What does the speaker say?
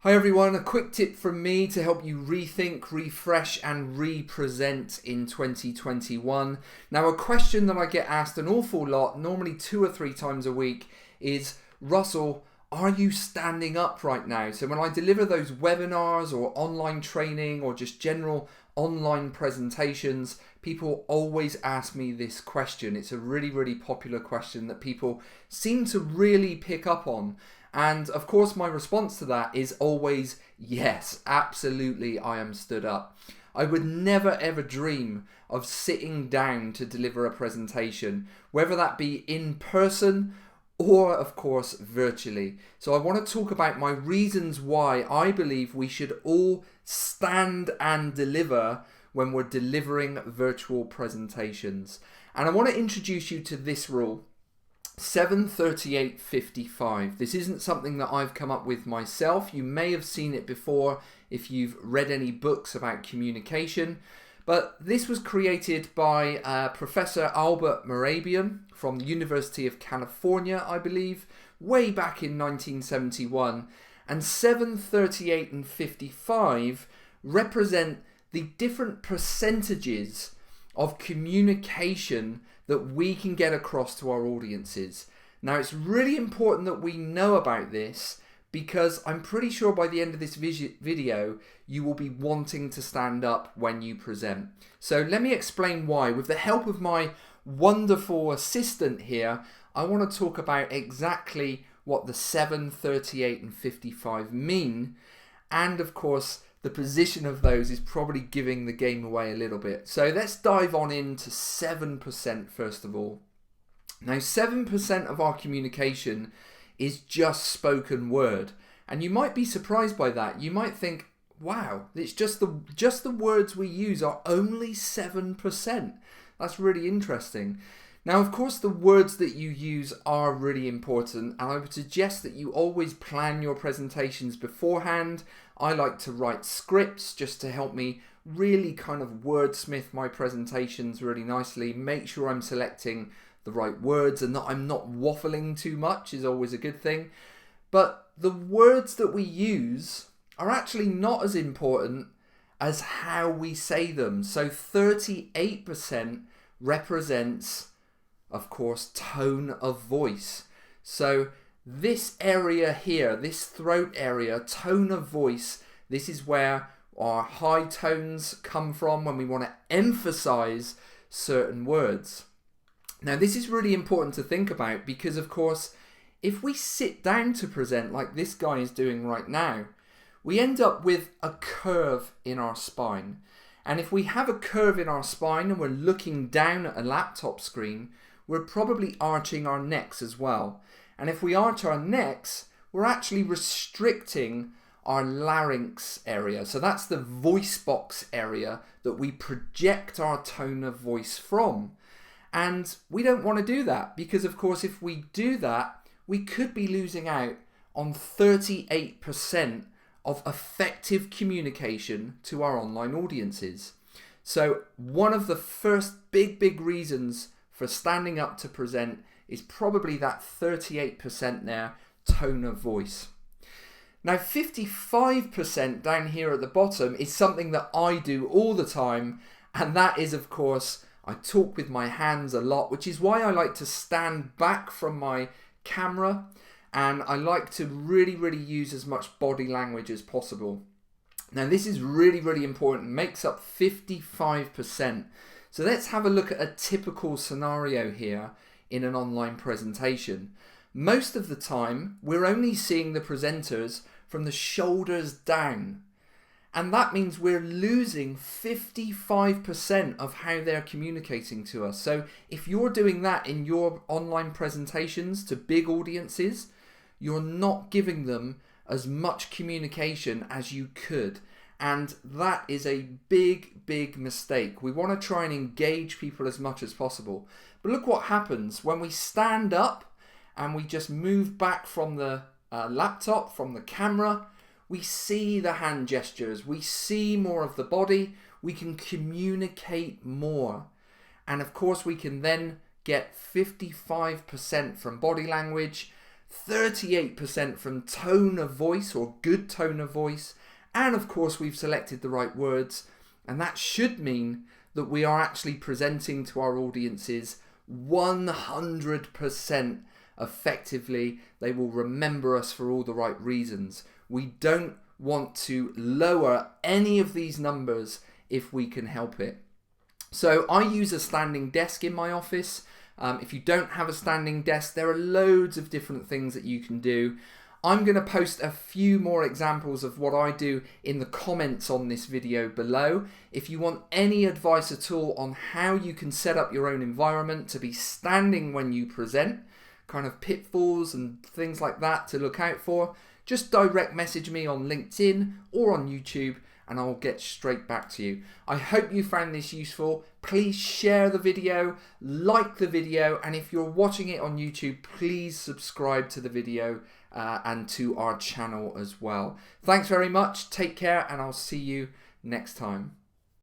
Hi everyone, a quick tip from me to help you rethink, refresh and re-present in 2021. Now, a question that I get asked an awful lot, normally 2 or 3 times a week, is Russell, are you standing up right now? So when I deliver those webinars or online training or just general online presentations, people always ask me this question. It's a really popular question that people seem to really pick up on. And of course, my response to that is always, yes, absolutely, I am stood up. I would never ever dream of sitting down to deliver a presentation, whether that be in person or, of course, virtually. So I want to talk about my reasons why I believe we should all stand and deliver when we're delivering virtual presentations. And I want to introduce you to this rule. 7:38:55. This isn't something that I've come up with myself. You may have seen it before if you've read any books about communication, but this was created by Professor Albert Mehrabian from the University of California, I believe, way back in 1971. And 7:38 and 55 represent the different percentages of communication that we can get across to our audiences. Now, it's really important that we know about this because I'm pretty sure by the end of this video, you will be wanting to stand up when you present. So let me explain why. With the help of my wonderful assistant here, I want to talk about exactly what the 7:38 and 55 mean. And of course, the position of those is probably giving the game away a little bit. So let's dive on into 7% first of all. Now, 7% of our communication is just spoken word. And you might be surprised by that. You might think, wow, it's just the words we use are only 7%. That's really interesting. Now, of course, the words that you use are really important, and I would suggest that you always plan your presentations beforehand. I like to write scripts just to help me really kind of wordsmith my presentations really nicely. Make sure I'm selecting the right words and that I'm not waffling too much is always a good thing. But the words that we use are actually not as important as how we say them. So 38% represents, of course, tone of voice. So this area here, this throat area, tone of voice, this is where our high tones come from when we want to emphasize certain words. Now, this is really important to think about because, of course, if we sit down to present like this guy is doing right now, we end up with a curve in our spine. And if we have a curve in our spine and we're looking down at a laptop screen, we're probably arching our necks as well. And if we arch our necks, we're actually restricting our larynx area. So that's the voice box area that we project our tone of voice from. And we don't want to do that because, of course, if we do that, we could be losing out on 38% of effective communication to our online audiences. So one of the first big reasons for standing up to present is probably that 38% there, tone of voice. Now, 55% down here at the bottom is something that I do all the time, and that is, of course, I talk with my hands a lot, which is why I like to stand back from my camera, and I like to really use as much body language as possible. Now, this is really important, makes up 55%. So let's have a look at a typical scenario here in an online presentation. Most of the time, we're only seeing the presenters from the shoulders down. And that means we're losing 55% of how they're communicating to us. So if you're doing that in your online presentations to big audiences, you're not giving them as much communication as you could. And that is a big mistake. We want to try and engage people as much as possible. But look what happens when we stand up and we just move back from the laptop, from the camera. We see the hand gestures. We see more of the body. We can communicate more. And of course, we can then get 55% from body language. 38% from tone of voice or good tone of voice, and of course we've selected the right words, and that should mean that we are actually presenting to our audiences 100% effectively. They will remember us for all the right reasons. We don't want to lower any of these numbers if we can help it. So I use a standing desk in my office. If you don't have a standing desk, there are loads of different things that you can do. I'm going to post a few more examples of what I do in the comments on this video below. If you want any advice at all on how you can set up your own environment to be standing when you present, kind of pitfalls and things like that to look out for, just direct message me on LinkedIn or on YouTube and I'll get straight back to you. I hope you found this useful. Please share the video, like the video, and if you're watching it on YouTube, please subscribe to the video and to our channel as well. Thanks very much, take care, and I'll see you next time.